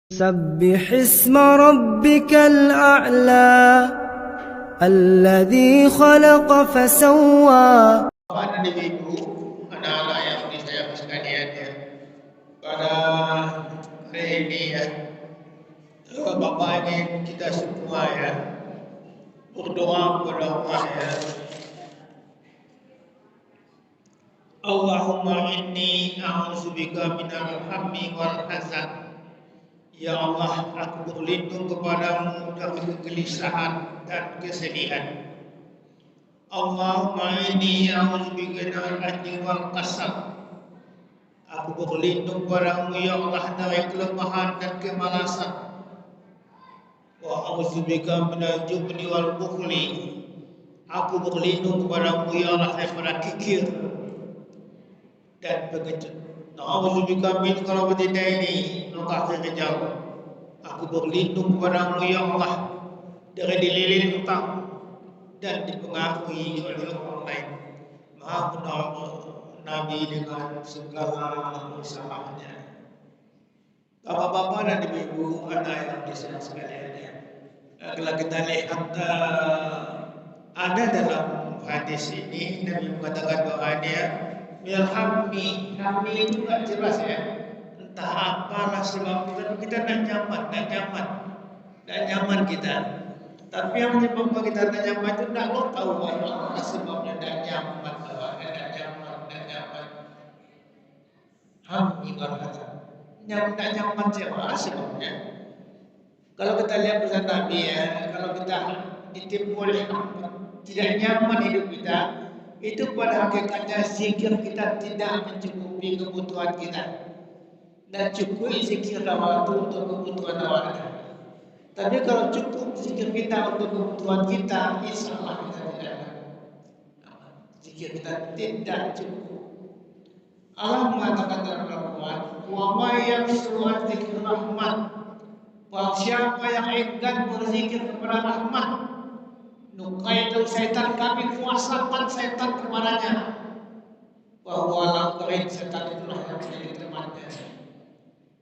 سبح اسم ربك الأعلى الذي خلق فسوى. Pada ibu, anak-anak yang disayang sekalian ya, pada hari ini ya, Bapak ingin kita semua ya berdoa kepada Allah ya. Allahumma inni a'udzubika minal hammi wal hazan. Ya Allah, aku berlindung kepadamu dari kegelisahan dan kesedihan. Allahumma inni a'udzubika minal ajzi wal kasal. Aku berlindung padamu ya Allah dari kelemahan dan kemalasan. Wa a'udzubika minal jubni wal bukhli. Aku berlindung kepadamu ya Allah daripada kikir dan pengecut. A'udzubika min ghalabati daini wa qahri rijal. Aku berlindung kepadamu ya Allah dari dililit hutang dan dipengaruhi oleh orang lain. Maha benar Nabi dengan segala usahanya. Bapak-bapak dan ibu-ibu, anak yang disayang sekalian ya. Kalau kita lihat ada dalam hadis ini Nabi mengatakan bahwa dia hammi itu nggak jelas ya. Entah apalah sebabnya, tapi kita tidak nyaman kita. Tapi yang menyebabkan kita tidak nyaman itu tidak lo tahu apa sebabnya tidak nyaman, hammi berkata, tidak nyaman siapa sebabnya? Kalau kita lihat pesan Nabi ya, kalau kita ditipu oleh tidak nyaman hidup kita, itu pada hakikatnya zikir kita tidak mencukupi kebutuhan kita dan cukup zikir waktu untuk kebutuhan awalnya. Tapi kalau cukup zikir kita untuk kebutuhan kita, insya Allah kita tidak zikir kita tidak cukup. Allah mengatakan dalam Al-Quran, wa may yaqsuru an dzikrir rahman. Bahwa siapa yang enggan berzikir kepada rahmat, nukaitu syaitan, kami kuasakan syaitan kepadanya. Bahwa langkain syaitan itulah yang menjadi temannya.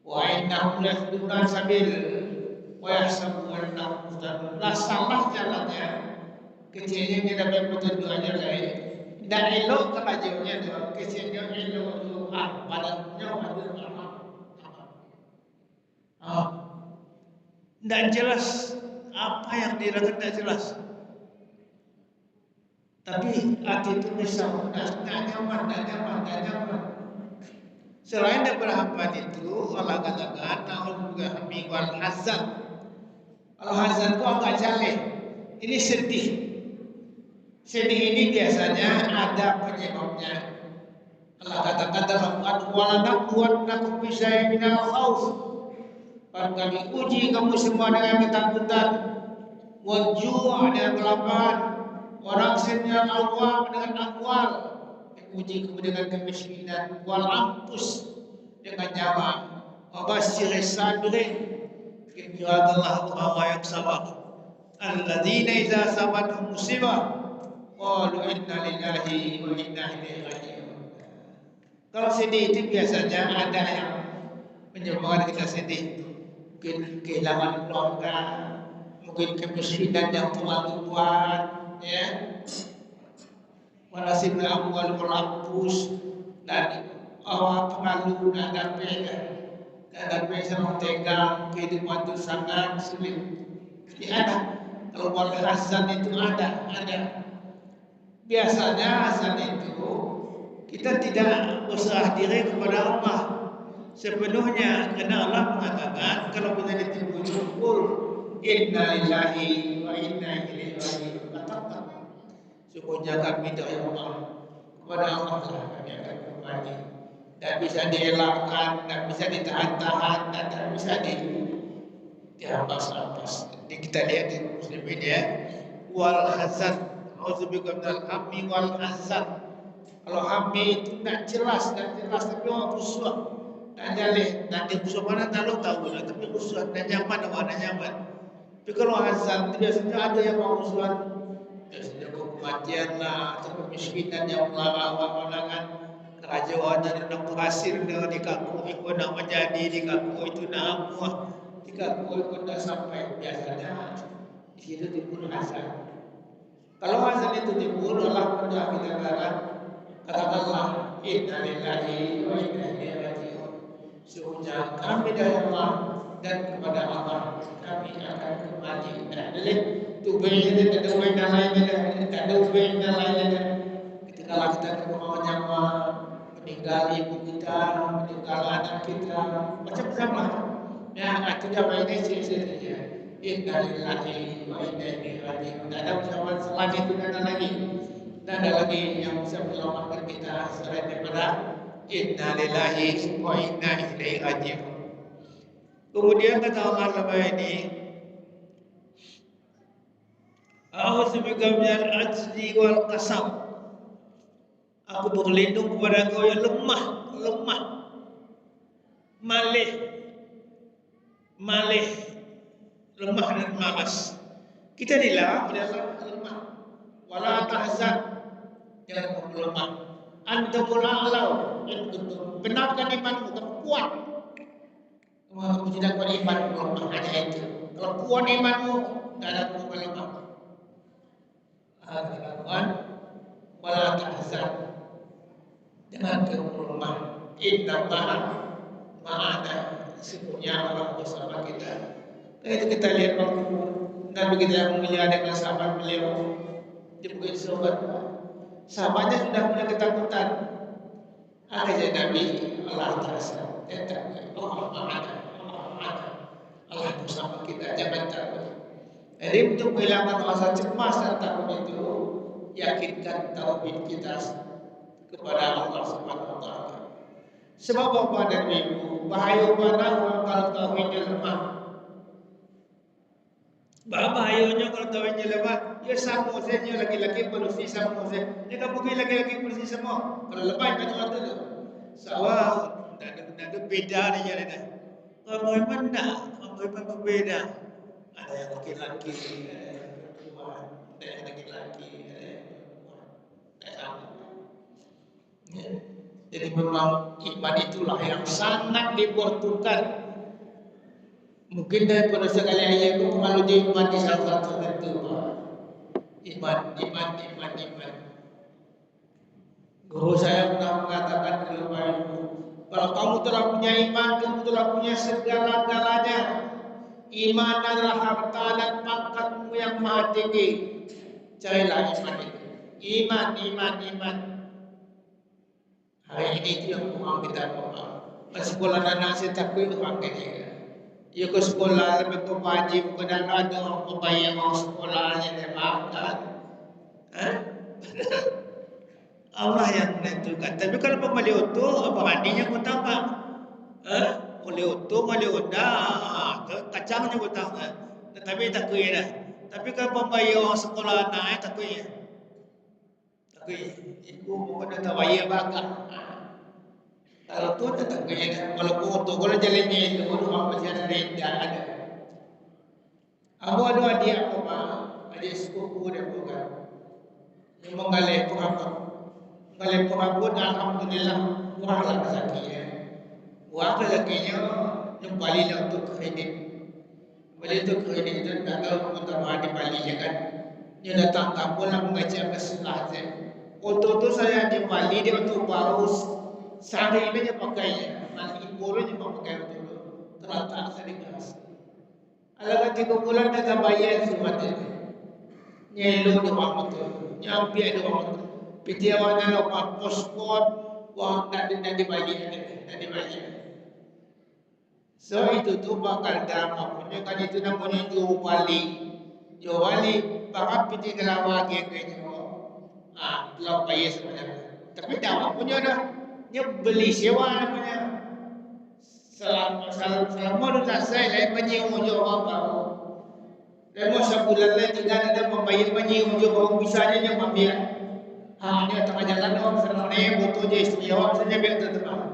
Wa innahum lahduna sabil wa yahsabu annahum muhtadun. Lah salah jalannya, kecilnya kita dapat petunjuk aja lain. Dan elok kemajuannya tu, kecilnya elok tu, badannya ada tidak jelas apa yang dirasakan, tidak jelas. Tapi hati itu risau, tidak nyaman. Selain daripada hampan itu, Allah katakan na'udzubillah min wal hazan. Kalau hazan itu agak jaleh, ini sedih. Sedih ini biasanya ada penyebabnya. Allah katakan dalam Quran, wala nabluwannakum bisyai'in minal khauf. Dan kami uji kamu semua dengan ketakutan, wajua dengan kelaparan, orang senior awam dengan akwal, uji kamu dengan kemiskinan, wal ampus dengan nyawa, wabasyir sabirin, gembirakanlah orang yang sabar. Alladzina idza asabatuhum musibah qalu inna lillahi wa inna ilaihi raji'un. Kalau sedih itu biasanya ada yang menyebabkan kita sedih. Mungkin kehilangan keluarga, mungkin kemiskinan yang tuan-tuan, ya, wanasibna amwal walampus, dan awal pengaruh dan sama tegang, kehidupan itu sangat sulit. Jadi ada, kalau wal hasan itu ada. Biasanya hasan itu kita tidak berserah diri kepada Allah sepenuhnya, karena Allah mengatakan kalau kita ditipu syukur, inna lillahi wa inna ilaihi raji'un. Katakan syukurnya kami dari Allah, kepada Allah lah kami akan kembali. Tak bisa dielakkan, tak bisa ditahan-tahan, dan tak bisa dihampas-hampas. Jadi kita lihat di muslimin ya, wal hazan, auzubikum minal hammi wal hazan. Kalau hammi itu tidak jelas, tapi orang rusuh. Tak jalih, nanti rusuh mana tak lo tahu lah. Tapi rusuh, tak nyaman, tak nyaman. Tapi kalau hazan, biasanya ada yang mau rusuhan. Biasanya kematian lah, atau kemiskinan yang melawan-lawangan. Kerajaan yang nak berhasil di kampung, ikut nak menjadi di kampung itu nak apa. Jika kau dah sampai biasanya di situ timbul azan. Kalau azan itu timbul, Allah berdoa kita katakanlah inna lillahi wa inna ilaihi raji'un. Sesungguhnya kami dari Allah dan kepada Allah kami akan kembali. Nah, jadi tubuhnya tidak ada ubahnya lainnya, tidak ada ubahnya lainnya. Ketika kita kebawa nyawa, meninggal ibu kita, meninggal anak kita, macam-macam lah. Ya, itu dah ini sih. Inna lillahi wa inna ilaihi raji'un. Tidak ada ucapan selain itu dan lagi. Dan ada lagi yang bisa menyelamatkan kita selain daripada inna lillahi wa inna ilaihi raji'un. Kemudian kata Allah dalam ini, a'udzubika minal ajzi wal qasam. Aku berlindung kepada Engkau yang lemah, malih, lemah dan malas. Kita adalah lemah. Wala tahzan, jangan kamu lemah. Antumul a'lau, benarkan imanmu, kamu kuat. Kamu tidak kuat imanmu, lemah hanya itu. Kalau kuat imanmu, tidak ada kamu lemah. Tuhan, wala tahzan, jangan kamu lemah. Inna ma'ana, sesungguhnya Allah bersama kita. Itu kita lihat waktu Nabi kita yang mulia dengan sahabat beliau di Bukit Sobat. Sahabatnya sudah punya ketakutan. Akhirnya Nabi Allah terasa, Allah bersama kita, jangan takut. Jadi untuk menghilangkan rasa cemas dan takut itu, yakinkan tauhid kita kepada Allah Subhanahu wa taala. Sebab Bapak dan Ibu, bahaya mana orang kalau tauhidnya lemah. Bahayanya kalau tauhidnya lemah, ya sama saja laki-laki polisi sama saja. Dia kan mungkin laki-laki polisi semua. Kalau lemah kan orang tu. Sawah, ada beda dia ada. Kalau memang berbeda. Ada yang laki-laki, ada yang perempuan, ada yang laki-laki, ada yang perempuan. Ya. Jadi memang iman itulah yang sangat dibutuhkan. Mungkin daripada sekali ayat itu kalau dia iman di salah satu itu iman. Guru saya pernah mengatakan dulu, kalau kamu telah punya iman, kamu telah punya segala-galanya. Iman adalah harta dan pangkatmu yang maha tinggi. Carilah iman itu. Iman. Hari ini itu yang kurang kita bawa. Sekolah anak saya takut orang kecil. Ya ke sekolah lebih ke wajib ke dalam ada orang membayar orang sekolahnya dia makan. Allah yang menentukan. Tapi kalau pembeli auto, apa mandinya kau tambah? Oleh auto, oleh Honda, kacangnya kau tambah. Tetapi tak kaya dah. Tapi kalau pembayar orang sekolah anak, tak kaya. Ibu bukan dah tahu bayar bakar. Kalau tu tak kaya. Kalau auto, kalau jalannya itu, orang masih ada renda ada. Aku ada adik aku adik sepupu dia bukan. Yang menggalih pun alhamdulillah murahlah rezekinya. Murah rezekinya yang Bali lah untuk kredit. Bali untuk kredit itu tak tahu pertama di Bali je kan. Dia datang kampung lah mengajar ke sekolah saya. Auto tu saya di Bali dia untuk baru sehari ini dia pakainya. Nanti ibunya pakai auto tu. Terletak sedikit. Alah 3 bulan dah tak bayar semua tu. Nyelo di orang tu. Nyampi di orang tu. Piti awaknya lupa posport, wang nak dibagi. So itu tu bakal dapat punya kan itu namanya jual wali, bakal piti kelawar kayaknya. Belum bayar sebenarnya. Tapi dapat punya dah, dia beli sewa namanya. Selama dah selesai, lain menyewa orang baru. Lama sebulan lain tidak ada membayar menyewa orang bisanya yang ambil. Dia tengah jalan orang senang naik motor je istimewa saja biar tertenang.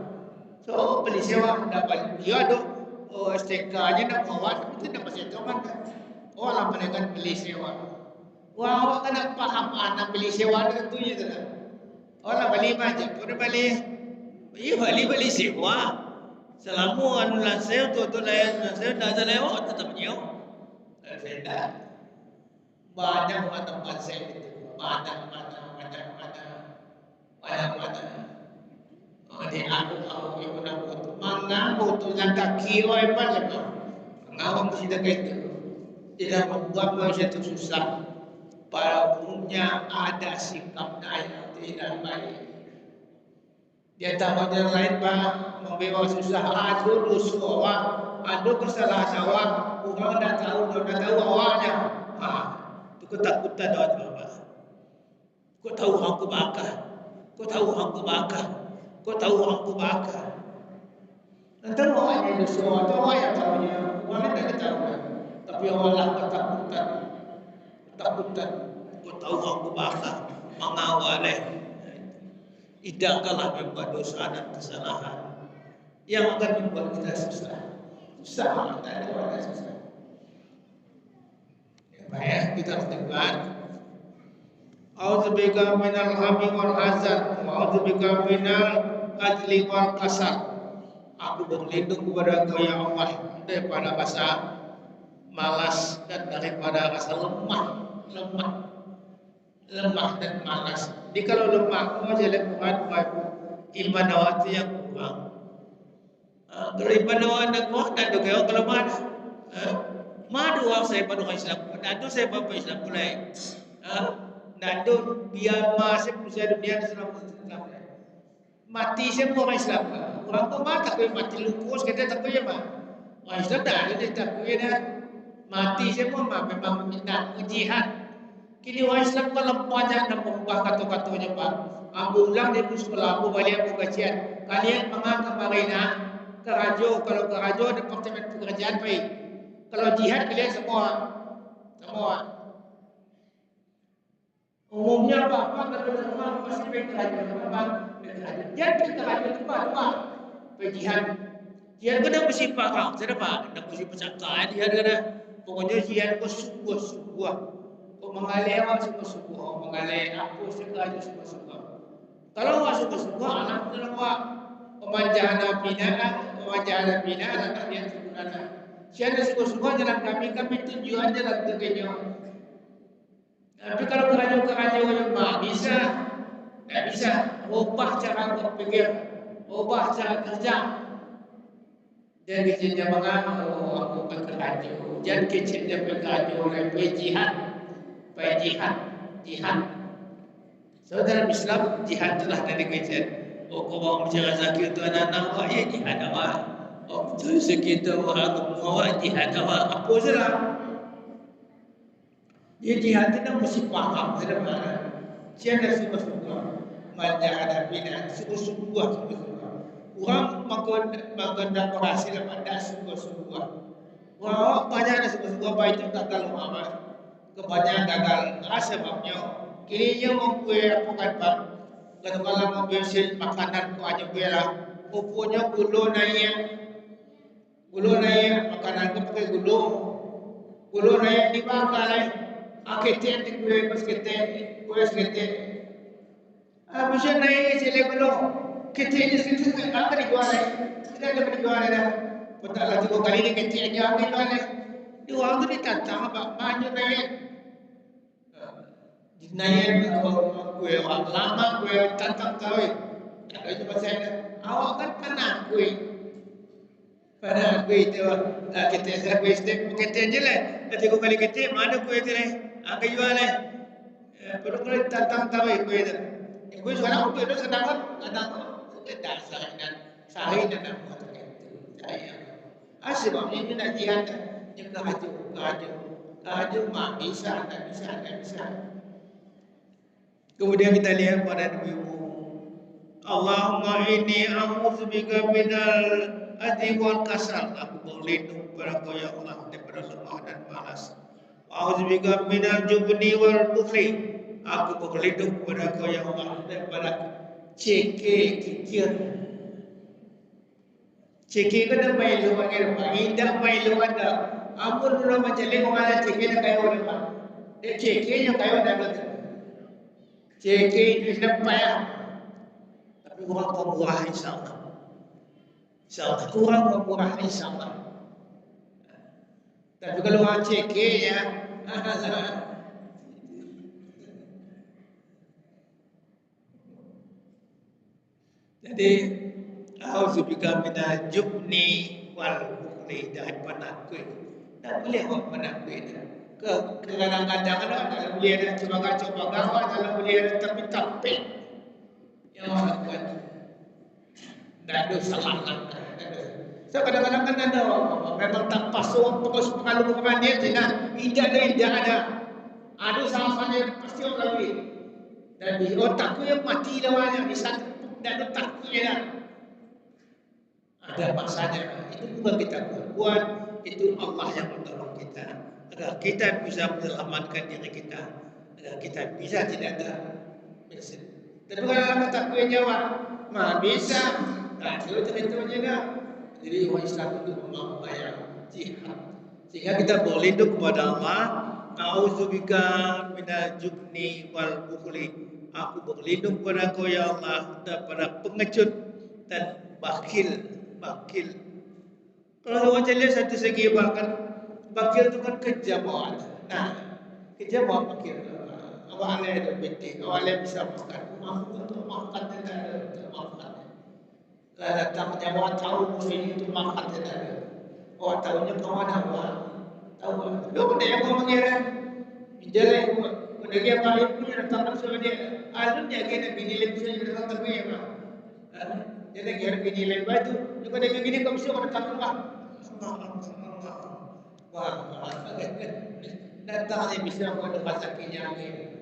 So beli sewa dapat dia ada STK-nya nak bawa itu dapat setongan kan. Orang mereka beli sewa. Wah awak kena faham anak beli sewa itu je kan. Orang beli macam pun beli. Iya beli sewa. Selama anu lansir tu layan lansir dah ada lewat tetap nyo. Saya dah banyak mana konsep itu, mana. Di aku ibu nak buat mana butuh yang kaki apa saja. Mengawang mesti dah itu. Tidak membuat manusia itu susah. Para umumnya ada sikap yang tidak baik. Dia tahu yang lain membawa susah. Aduh dosa awak, aduh kesalahan awak. Orang dah tahu awaknya. Itu ketakutan awak bapa. Kau tahu aku bakar. Kau tahu aku bakar. Nanti awaknya dosa atau awak yang tahunya. Orang tidak tahu. Tapi awaklah ketakutan. Kau tahu aku bakar. Mengawal tidaklah membuat dosa dan kesalahan yang akan membuat kita susah. Susah, tak ada orang susah. Baik, kita harus dengar. A'udzubika minal hammi wal hazan, wa a'udzubika minal ajli wal kasal. Aku berlindung kepada Engkau ya Allah daripada rasa malas dan daripada rasa lemah dan malas. Jadi kalau lemah, kau jadi kuat, iman awak yang kurang. Kalau iman awak nak kuat, dan doa kalau mana? Madu awak saya pada orang Islam, nado saya bapa Islam mulai. Nado biar masih manusia dunia Islam. Mati semua orang Islam. Orang tu mati kau mati lukus kita tak kau mah. Orang Islam dah ada tak kau dah mati semua mah memang nak jihad. Kini orang Islam kalau banyak nak mengubah kata-katanya Pak. Ambu ulang dia sekolah, ambu balik ambu kajian. Kalian menganggap marina ke rajo, kalau ke rajo departemen pekerjaan baik. Kalau jihad kalian semua. Umumnya apa kalau semua masih baik ke rajo, apa? Jadi ke rajo itu Pak. Jihad. Jihad kena bersifat kau, siapa? Nak bersifat cakap jihad kena. Pokoknya jihad kau sungguh-sungguh. Mengalih awak sungguh-sungguh, mengalih aku sekali sungguh-sungguh. Kalau awak sungguh-sungguh, alhamdulillah awak pemanjaan bina, anak dia sempurna. Siapa sungguh-sungguh jalan kami tujuan jalan terkenyang. Tapi kalau kerajaan yang bisa, tak bisa. Ubah cara berpikir, ubah cara kerja. Jadi kerja aku kerajaan. Jangan kerja kerajaan oleh jihad. Saudara Islam jihad telah dari kecil. Kau bawa bicara zakir tu anak-anak awak ya jihad awak. Betul sekitar orang awak jihad awak. Apa salah? Dia jihad itu mesti faham sebenarnya. Siapa sungguh-sungguh menjaga bina sungguh-sungguh. Orang makan dan berhasil pada sungguh-sungguh. Orang banyak sungguh-sungguh baik itu tak kalau apa. Kebanyakan gagal. Sebabnya kini mempunyai apa kan? Kalau mempunyai makanan ku aja bela, mempunyai gulu naik makanan ku pakai gulu naik dimakan. Akhirnya di kue sekete. Macam naik sila gulu. Kita sekete apa dijual? Tidak ada dijual dah. Betul lah 3 kali ni kita aja dijual. Dua tu ditantang apa? Banyak naik. Naik kue lama kue tantang kau. Itu pasal awak kan pernah kue itu kita kue step kita je lah. 3 kali kita mana kue tu lah? Angkat jual lah. Perlu kau tantang kau kue tu. Kue sekarang kue tu sedang kita sahih dan sebabnya ini nak jihad. Kaju mak bisa. Kemudian kita lihat pada Nabi Allahumma inni a'udzubika minal ajzi wal kasal. Aku berlindung kepada Engkau ya Allah daripada lemah dan malas. A'udzubika minal jubni wal bukhli. Aku berlindung kepada Engkau ya Allah daripada kikir. Cekik kena main luar kerana indah main luar dah. Ampun dulu macam leh orang cekik nak kaya orang mak. Dia cekik yang kaya dah betul. Cekik itu sudah payah. Tapi orang pemurah insyaAllah. InsyaAllah kurang murah insyaAllah. Tapi kalau orang cekek ya, jadi auzubillahi minal jubni wal bukhli dan penakut. Tak boleh buat penakut. Kadang-kadang kalau boleh ada coba gawat, kalau boleh ada tapi yang orang buat. Tak ada salah langkah. So kadang-kadang kan ada memang tak pas orang pengalu-pengalu dia tidak ada. Ada salah-salahnya pasti orang lalui. Dan di otakku yang mati lawannya di satu tidak ada takutnya dah. Ada masanya. Itu bukan kita buat, itu Allah yang menolong kita agar kita bisa menyelamatkan diri kita, agar kita bisa tidak ada. Tapi kalau takutnya jawab, bisa. Tak ada ceritanya dah. Jadi orang Islam itu memang bayar jihad. Sehingga kita berlindung kepada Allah. A'udzubika minal jubni wal bukhli. Aku berlindung kepada Engkau ya Allah daripada pengecut dan bakil. Kalau orang lihat satu segi bahkan bakil itu kan kejam orang. Nah, kejam orang bakil. Awak ada bintik, awak bisa makan. Makan tidak ada. Lah datang orang tahu musuh itu makan tidak ada. Orang tahunya ke mana awak? Tahu. Dia pun yang ngomong dia. Jalan pada dia balik punya datang musuh dia. Alunnya kena bini lebih datang terus ya. Jadi kira bini lebih baju. Juga dengan gini kau musuh datang rumah. Wah. Datang dia bisa buat bahasa Kenya lagi.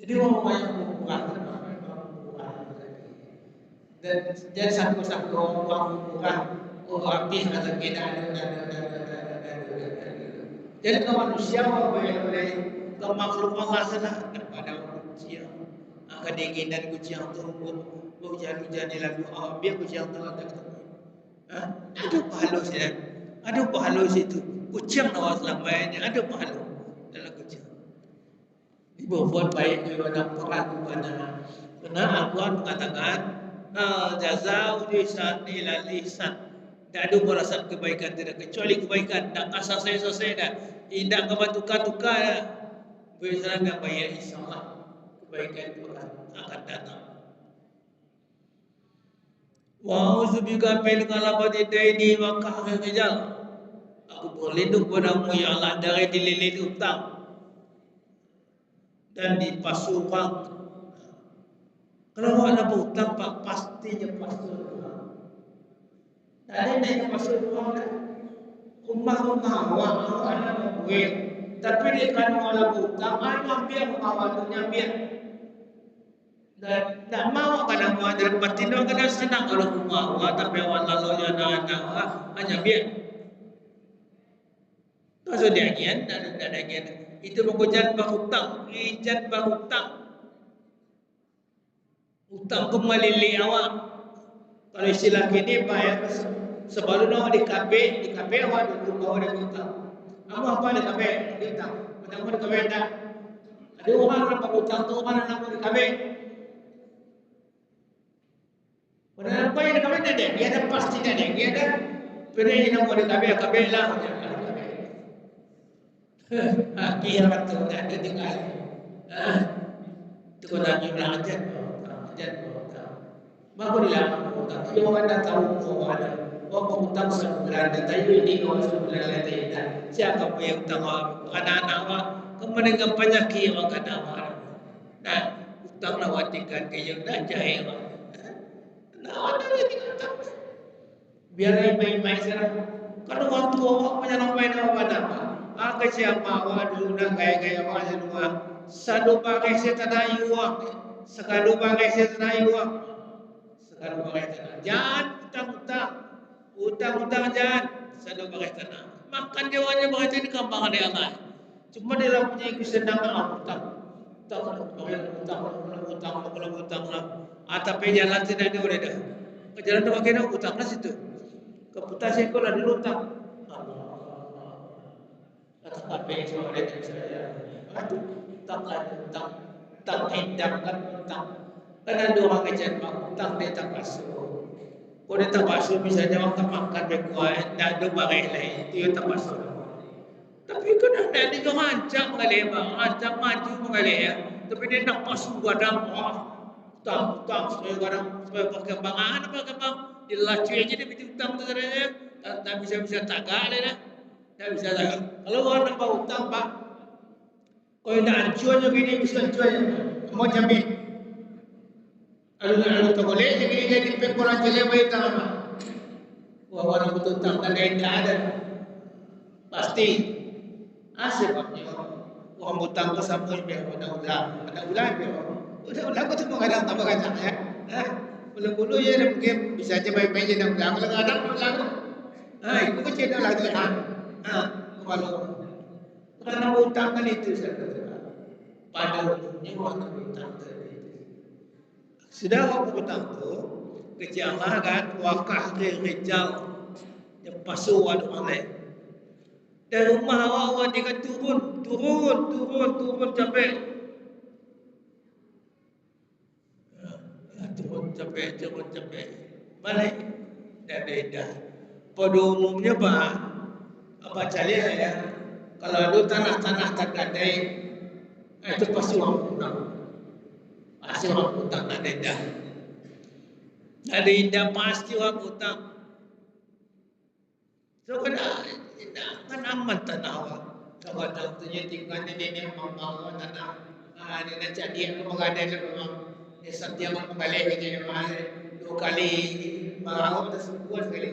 Jadi orang yang bukan dan satu-satu orang bukan habis kata kita jadi ke manusia boleh ke makhluk Allah sana kepada manusia kedinginan kucing tumbuk hujan-hujan lalu biar kucing tu ada pahalus itu kucing awak selama ini ada pahalus dalam kucing dibuat baik kepada perang kepada karena Al-Quran mengatakan jazau ihsan ila ihsan. Tak ada balasan kebaikan tidak kecuali kebaikan. Tak kasar selesai dah. Tidak kamu tukar-tukar dah. Bersalah nak bayar insyaAllah. Kebaikan itu akan datang. Wa uzubika min qalabati daini wa kahri rijal. Aku berlindung padamu ya Allah dari dililit utang dan dipasukan. Kalau ada hutang pak pastinya pasukan. Ada yang pasukan rumah awak ada duit, tapi dia kan malah hutang, ambil awaknya ambil. Dan tak mau kadang awak dari batino kadang senang kalau rumah awak, tapi awak lalu anak hanya biar. Maksud dia gian, ada gian. Itu mengujan berhutang, ijan berhutang. Utang kembali li awak. Kalau istilah kini bayar sebelum awak di KB awak duduk awak ada utang. Apa di KB utang? Mana di KB tak? Ada orang dapat utang tu mana nama di KB? Mana apa yang di KB tak ada? Dia ada pasti tak ada. Dia ada. Pernah yang nama di KB lah. Kiamat tu tak ada tinggal. Itu kau nak bilang aja. Maka dia hutang. Dia orang dah tahu semua ada. Orang hutang sebulan, tapi ini orang sebulan lagi tidak. Siapa pun yang hutang anak-anak awak, kemudian dengan penyakit orang kena awak. Nah, hutang awak tinggal ke yang dah jahil awak. Nah, awak dah tinggal hutang. Biar baik-baik sekarang. Kalau orang tua awak menyelamatkan awak pada apa? Kesiapa awak dulu dah gaya-gaya awak semua. Sadu pakai setanah awak. Sekadu pakai setanah awak. Sekadu pakai tanah. Jangan hutang jangan. Sadu pakai tanah. Makan jawanya pakai tanah gampang dia Allah. Cuma dia punya kesenangan hutang. Hutang lah. Tapi jalan tidak ada boleh dah. Ke jalan tu pakai nak hutang lah situ. Ke putas sekolah dulu hutang. Kata KP semua dia saya. Aduh, hutang lah hutang. Hutang hindam kan hutang. Kan ada orang kecil hutang dia tak basuh. Kalau dia tak basuh misalnya orang tak makan berkuat, tak ada barang lain, dia tak basuh. Tapi kan ada juga rancang mengalir, rancang maju mengalir ya. Tapi dia nak basuh badan, hutang supaya perkembangan apa kembang. Dia lacu aja dia minta hutang tu katanya. Tak bisa tagak dia dah. Tak bisa tagak. Kalau orang nak bawa hutang pak, kalau nak hancurnya gini bisa hancurnya. Mau jamin. Alu tak boleh jadi jadi pengkoran jelek bayi tak apa. Wah orang betul tak ada. Pasti. Sebabnya orang hutang tu sama biar ada ulang biar. Udah ulang tu semua kadang tambah kacang ya. Mula-mula ya mungkin bisa aja baik-baik je nak ulang. Kadang-kadang ulang. Itu kecil dah lagi. Kalau kerana hutang kan itu saudara. Pada umumnya orang hutang tadi. Sudah orang hutang tu kejalah kan wakah ke rijal yang pasuh ada orang lain. Dari rumah awak dia kan turun sampai turun sampai balik dah. Pada umumnya apa caranya ya? Kalau ada tanah tak ada, itu pasti orang hutang. Pasti orang hutang ada dah. Ada indah pasti orang hutang. So kan aman tanah awak. Kalau tak terjadi ini memang tanah. Ini nak jadi aku mengadai memang. Ini setiap mengalih ini memang 2 kali marah tersebut sekali.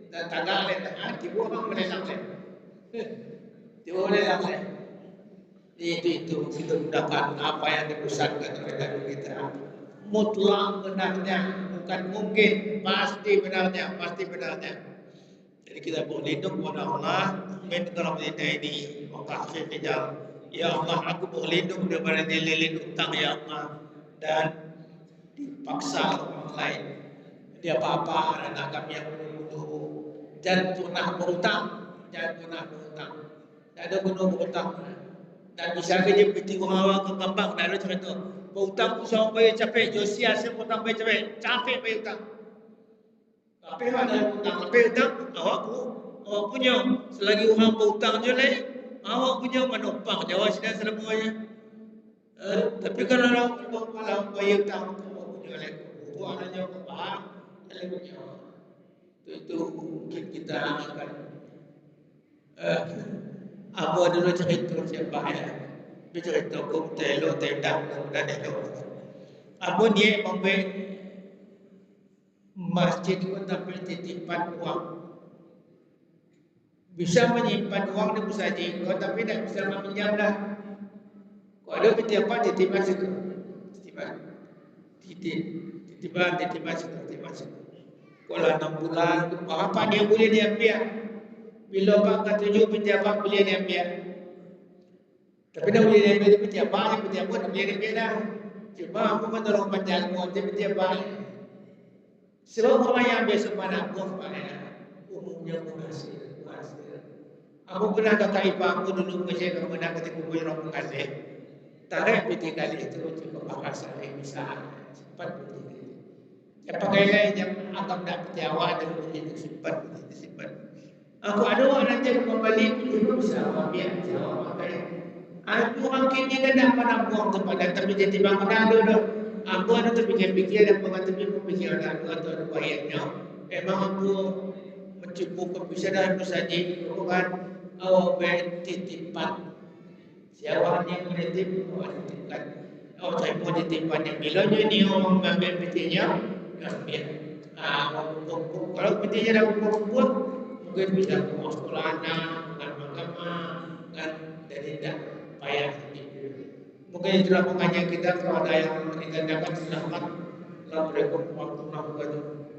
Dan tagak leh, tiba orang melelang leh. Tiba melelang leh. Itu kita mendapat apa yang dipusatkan oleh Nabi kita. Mutlak benarnya, bukan mungkin, pasti benarnya. Jadi kita berlindung kepada Allah dalam kita ini. Maka saya kejar, ya Allah, aku berlindung daripada dililit hutang ya Allah, dan dipaksa orang lain. Dia apa-apa anak kami yang bunuh. Jangan pernah berhutang. Tak ada guna berhutang. Dan bisa kerja peti orang awak ke kambang, tak ada cerita. Berhutang pun seorang bayar capek. Josia saya berhutang bayar capek. Capek bayar hutang. Tapi ada hutang. Awak punya. Selagi orang berhutang je lah. Awak punya menumpang. Jawab sudah selamanya. Tapi kalau orang bayar hutang, awak punya lah. Awak nak jawab apa? Itu mungkin kita akan apa dulu cerita siapa ya? Cerita kum telo tendang dan itu. Apa dia membeli masjid itu tapi titipan uang. Bisa menyimpan uang di musajid, tapi tidak bisa meminjam dah. Kalau ada titipan titipan situ, titipan situ. Kalau 6 bulan, apa dia boleh diambil? Bila pangkat 7 pejabat boleh diambil. Tapi dah boleh diambil di pejabat boleh diambil dah. Cuma aku menolong panjang di pejabat. Sebab orang yang biasa mana aku umumnya berhasil. Aku pernah kata ibu aku dulu kerja pernah ketika berapa kali. Tarik peti kali itu cukup bahasa bisa cepat begitu. Yang pakai lain yang agak tak percaya dan begitu simpan. Aku ada orang nanti kembali itu bisa ambil jawab pakai. Aku orang kini kan tak pernah buang kepada tapi jadi bangunan dulu. Aku ada terfikir dan mengatakan pemikiran aku atau ada bayarnya. Memang aku mencukupkan bisa dah saja bukan awak bertitipan. Siapa yang menitip awak titipkan. Awak saya mau titipan yang bilanya ni orang ambil petinya, ambil. Kalau petinya dah kumpul, mungkin bisa ke sekolah anak, agama, kan jadi tak payah. Mungkin itulah pengajian kita. Kalau ada yang meninggalkan selamat. Assalamualaikum warahmatullahi wabarakatuh.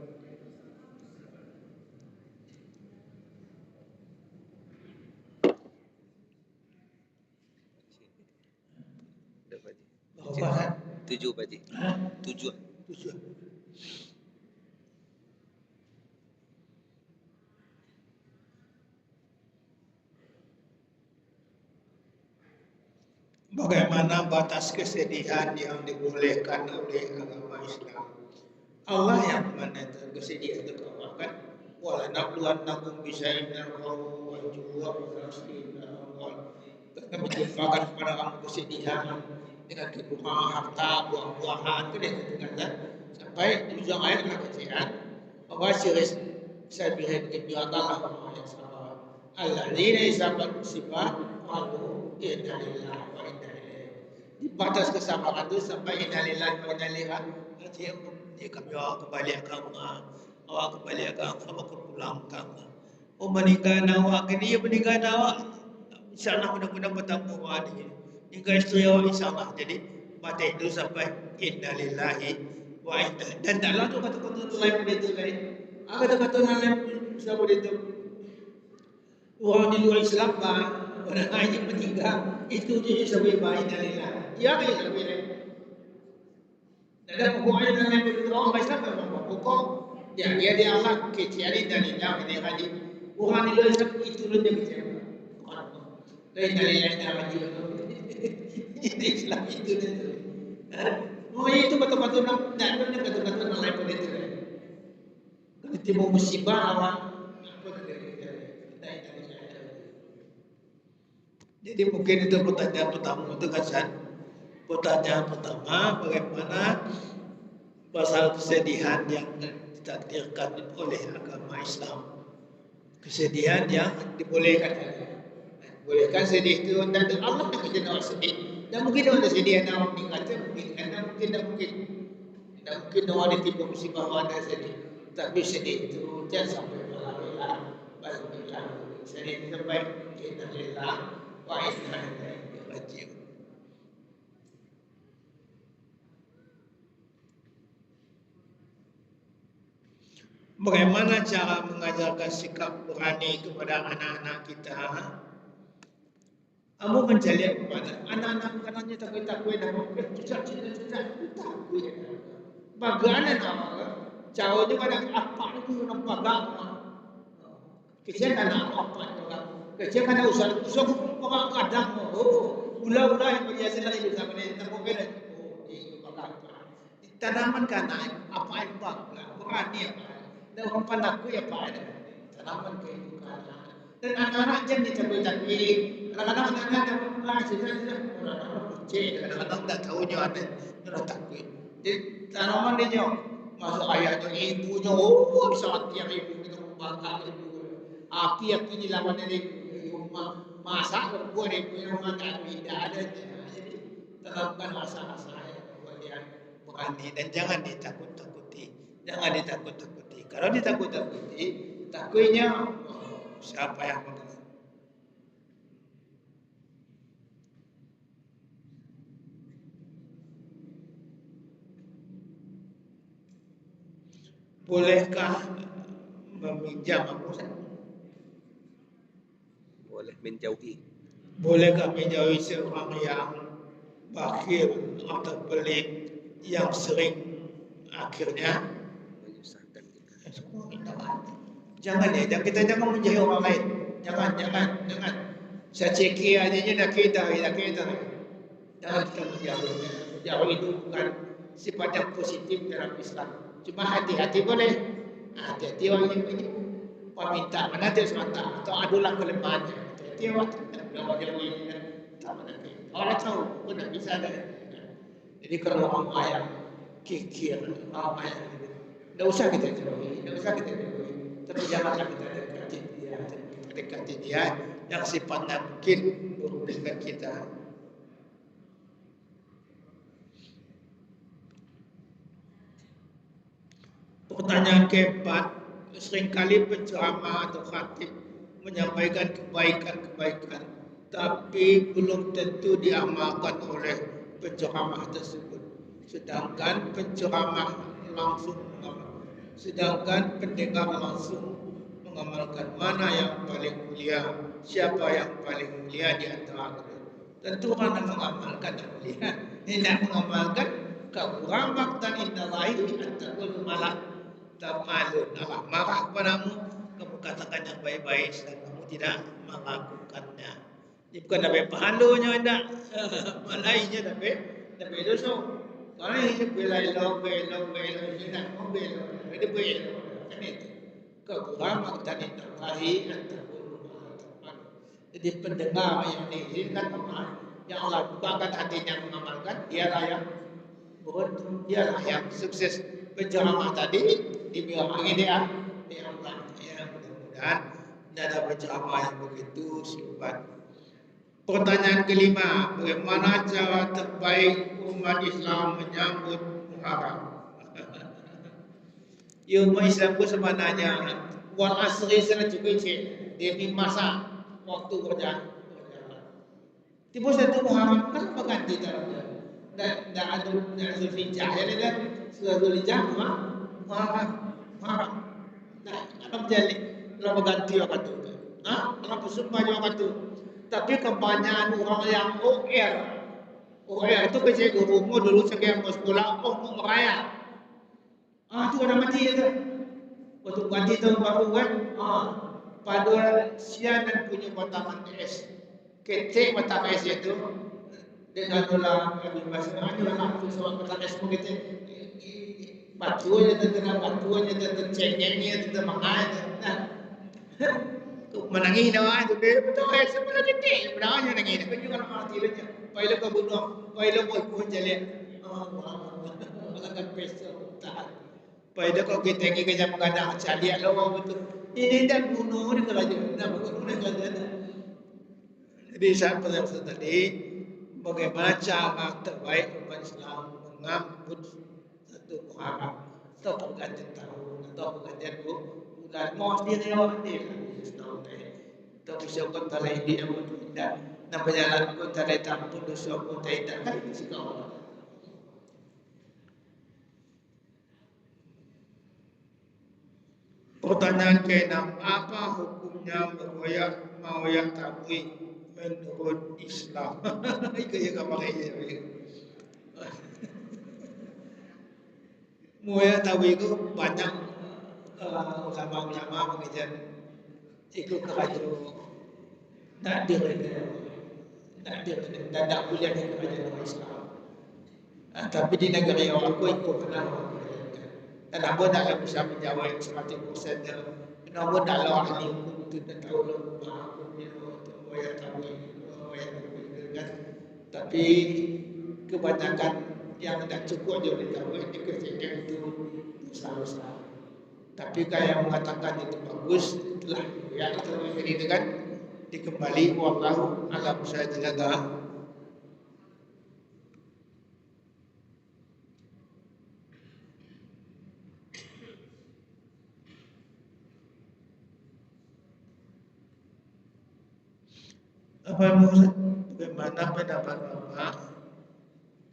Berapa? 7 Pakcik. 7. bagaimana batas kesedihan yang dibolehkan oleh agama Islam. Allah yang menentukan kesedihan itu kan. Wala nabluwannakum bisyai'in minal khawfi wal ju'i wa naqsin minal amwali. Kami timpakan kepada kamu kesedihan dengan kekurangan harta, buah-buahan, itu dia katakan. Sampai di ujung ayat kekecilan, wabasyiris sabirin ibadallah ayat sabar. Alladzina isabat musibah qalu inna lillahi wa inna ilaihi. Di batas kesabaran itu sampai inna lillahi wa inna ilaihi raji'un. Dia kami kembali kamu, awak kembali kamu, awak pulang kamu. Oh meninggal nawa, kini meninggal nawa. InsyaAllah mudah-mudahan bertemu wadi. Hingga isteri awak insyaAllah. Jadi mati itu sampai inna lillahi wa inna. Dan taklah tu kata-kata tu lain pada itu lain. Kata-kata lain sama itu. Orang di luar Islam orang yang meninggal itu jadi sampai inna lillahi. Ya kan sampai lain. Dalam pokoknya dalam orang Islam memang pokok dia Allah kecil dari dalam ini kali. Orang di luar Islam itu lebih kecil. Lain dari yang ada di Islam itu. Orang itu betul-betul nak betul-betul lain pada itu. Kalau tiba musibah awak apa jadi mungkin itu pertanyaan pertama itu kan. Pertanyaan pertama, bagaimana pasal kesedihan yang ditakdirkan oleh agama Islam? Kesedihan yang dibolehkan. Bolehkan sedih itu dan Allah tak kena awak sedih. Dan mungkin awak sedih anak awak meninggal, mungkin awak ditipu musibah awak ada sedih. Tapi sedih itu jangan sampai berlalu-lalu. Sedih itu sampai inna lillahi wa inna ilaihi raji'un. Bagaimana cara mengajarkan sikap berani kepada anak-anak kita? Kamu mencari kepada anak-anak kanannya takut-takut dan cecak-cecak takut. Bagaimana nama? Cara dia pada apa itu nampak agama. Kecil anak apa itu? Kecil kan usah orang kadang ulah-ulah yang biasa lagi di zaman ini tak boleh. Itu bagaimana? Tanaman kanan apa yang berani apa? Dan orang pandangku ya Pak ada tanaman kehidupan. Dan anak-anak jangan dicabut-cabut. Kadang-kadang anak-anak pulang sudah kadang-kadang tak tahunya ada yang takut. Jadi tanaman dia masuk ayahnya, ibunya, bisa mati yang ibu kita membakar ibu. Api dilawan dari rumah masak buat ibu rumah tidak ada. Jadi tanamkan rasa-rasa buat dia berani dan jangan ditakut-takuti. Jangan ditakut-takuti. Kalau ditakut-takuti, takutnya siapa yang menang? Bolehkah meminjam Ustaz? Boleh menjauhi. Bolehkah menjauhi seorang yang bakhil atau pelit yang sering akhirnya Menyusahkan kita. Jangan kita jangan menjauhi orang lain. Jangan. Saya cekir aja dah kita. Jangan kita menjauhi. Menjauhi itu bukan sifat yang positif dalam Islam. Cuma hati-hati boleh. Hati-hati orang yang ini meminta mana dia semata atau adulah kelemahannya. Hati-hati orang yang ini tak mana. Orang tahu pun tak bisa ada. Jadi kalau orang ayam kikir, orang ayam tidak usah kita jauhi, tapi janganlah kita dekati dia yang sifatnya mungkin buruk dengan kita. Pertanyaan keempat, seringkali penceramah atau khatib menyampaikan kebaikan-kebaikan, tapi belum tentu diamalkan oleh penceramah tersebut. Sedangkan penceramah langsung sedangkan pendengar langsung mengamalkan. Mana yang paling mulia? Siapa yang paling mulia di antara kalian? Tentu orang yang mengamalkan yang mulia. Tidak mengamalkan kurang maktan indallahi antakul malah tamalun. Allah marah kepadamu, kamu katakan yang baik-baik sedang kamu tidak melakukannya. Dia bukan dapat pahalanya hendak. Malainya dapat dosa. Kalau ini belai-lo ini nak mau belai. Dia belai. Kan itu. Kekurangan tadi terbahi antara. Jadi pendengar yang ini kan yang Allah bukakan hatinya mengamalkan, dialah yang beruntung, dialah yang sukses. Penceramah tadi dibilangi dia Allah. Ya, mudah-mudahan tidak ada penceramah yang begitu sifat. Pertanyaan kelima, bagaimana cara terbaik umat Islam menyambut Muharram? Ya, umat Islam pun sebenarnya wal asri sana juga cik demi masa waktu kerja. Tiba satu Muharram kan berganti tahun. Dan ada Zulhijjah ya kan Zulhijjah Muharram. Nah, apa berjali? Kenapa ganti waktu itu? Kenapa sumpah waktu itu? Tapi kebanyakan orang yang OR itu kecil umur dulu sekian mau sekolah, mau meraya. Itu orang mati itu. Waktu ganti tahun baru kan, pada siang dan punya kotak es. Kecil kotak es itu dengan dolar lebih besar. Langsung soal kotak es begitu. Batuannya tentang cengengnya tentang makanya. Menangis dah tu dia betul sebenarnya detik sebenarnya nangis kan juga nak mati dia pai lo bunuh pai lo pun jalan akan pesta tak pai dia kau kita ke jam kadang cari lo betul ini dah bunuh ni kalau dia nak bunuh ni kalau dia jadi saya pernah tadi bagaimana cara terbaik umat Islam mengampun satu Muharram atau pergantian tahun atau pergantian bulan mau dia tak bisa pun tak lain dia pun tidak. Nak berjalan pun tak lain tak pun dosa pun tak tidak. Kan itu sikap Allah. Pertanyaan ke-6, apa hukumnya meroyak takwih menurut Islam? Itu yang kamu pakai. Meroyak takwih itu banyak ulama-ulama mengajar ikut kerajaan. Tak ada tak boleh ada kerajaan Islam. Tapi di negara yang aku ikut pernah. Dan apa tak bisa menjawab 100%. Kenapa tak lawan ahli hukum itu tak tahu hukumnya untuk yang tahu kan. Tapi kebanyakan yang tak cukup dia boleh tahu dikatakan itu salah. Tapi yang mengatakan itu bagus itulah yang itu kan dikembali wallahu alam saja. Bagaimana pendapat Bapak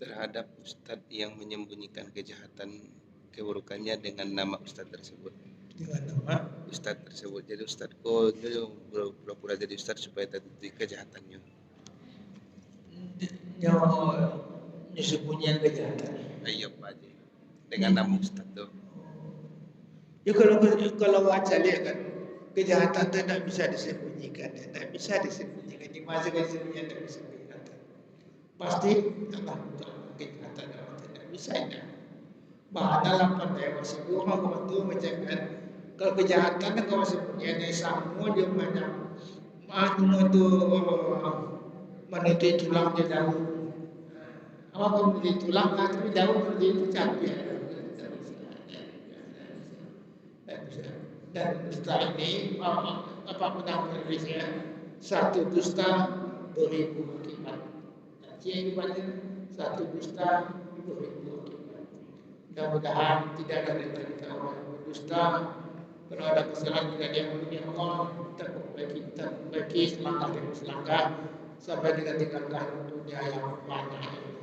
terhadap ustadz yang menyembunyikan kejahatan keburukannya dengan nama ustadz tersebut? Dengan nama ustadz tersebut. Jadi ustadz dia pura-pura jadi ustadz supaya tertutupi kejahatannya. Yang disembunyikan kejahatan. Iya Pak Haji. Dengan nama ustadz tu. Ya kalau baca lihat kan kejahatan itu tidak bisa disembunyikan, tidak bisa disembunyikan. Di masa disembunyikan tidak bisa kelihatan. Pasti Allah kejahatan tidak bisa ini. Bahkan dalam pandai masih orang itu macam kan kalau kejahatan kalau sembunyikan sama dia banyak semua itu meniti tulangnya jauh. Apa kau meniti tulang tapi jauh meniti itu capek. Dan dusta ini apa menang Indonesia satu dusta beribu akibat. Yang dibaca satu dusta beribu akibat. Mudah-mudahan tidak ada kita orang berdusta. Kalau ada kesalahan tidak diampuni Allah, terperbaiki selangkah demi selangkah sampai kita tinggalkan dunia yang banyak.